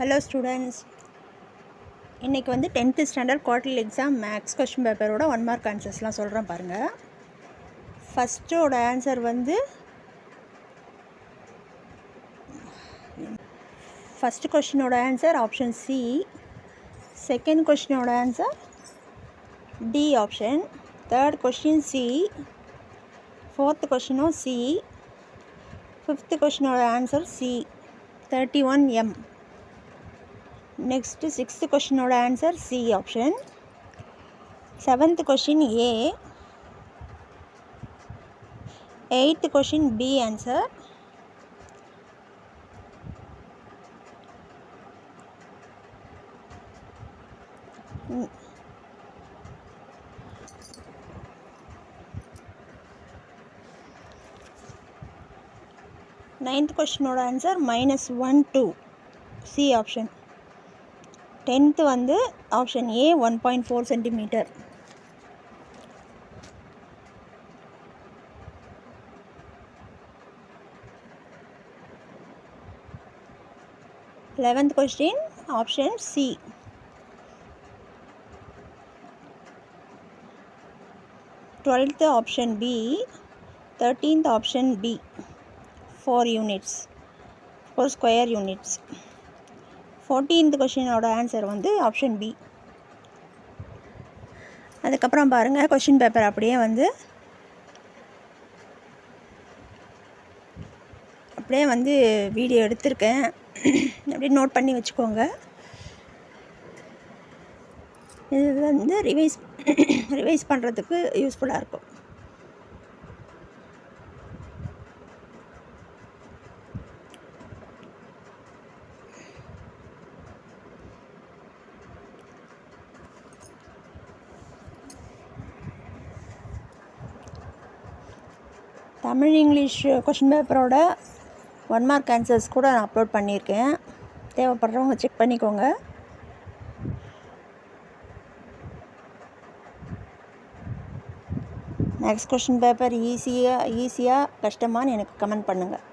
Hello students, இன்னைக்கு வந்து 10th standard quarterly exam maths question பேப்பரோட 1 மார்க் ஆன்சர்ஸ்லாம் சொல்கிறேன் பாருங்கள். ஃபஸ்ட்டோட ஆன்சர் வந்து ஃபஸ்ட்டு கொஸ்டினோட ஆன்சர் ஆப்ஷன் சி, செகண்ட் கொஸ்டினோட answer D option, third question C, fourth கொஸ்டினும் சி, ஃபிஃப்த் கொஸ்டினோட answer C 31M. Next, 6th question oda answer C option. 7th question A. 8th question B answer. 9th question oda answer -1 2 C option. 10th வந்து option A 1.4 centimetre. Eleventh question option C. 12th option B. 13th option B 4 units 4 square units. 14th கொஷினோட answer வந்து option B. அதுக்கப்புறம் பாருங்கள், question paper அப்படியே வந்து video எடுத்திருக்கேன், அப்படியே note பண்ணி வச்சுக்கோங்க. இது வந்து ரிவைஸ் பண்ணுறதுக்கு யூஸ்ஃபுல்லாக இருக்கும். தமிழ் இங்கிலீஷ் கொஷின் பேப்பரோட 1 மார்க் ஆன்சர்ஸ் கூட நான் அப்லோட் பண்ணியிருக்கேன், தேவைப்படுறவங்க செக் பண்ணிக்கோங்க. நெக்ஸ்ட் கொஷின் பேப்பர் ஈஸியாக கஷ்டமானு எனக்கு கமெண்ட் பண்ணுங்கள்.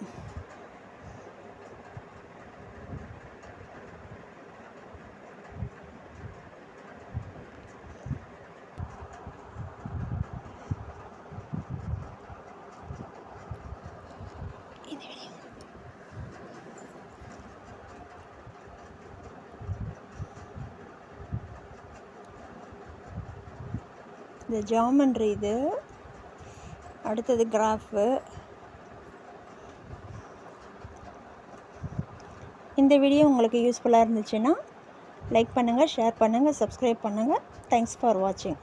இந்த ஜியாமெட்ரி, இது அடுத்தது கிராஃபு. இந்த வீடியோ உங்களுக்கு யூஸ்ஃபுல்லாக இருந்துச்சுன்னா லைக் பண்ணுங்கள், ஷேர் பண்ணுங்கள், சப்ஸ்கிரைப் பண்ணுங்கள். தேங்க்ஸ் ஃபார் வாட்சிங்.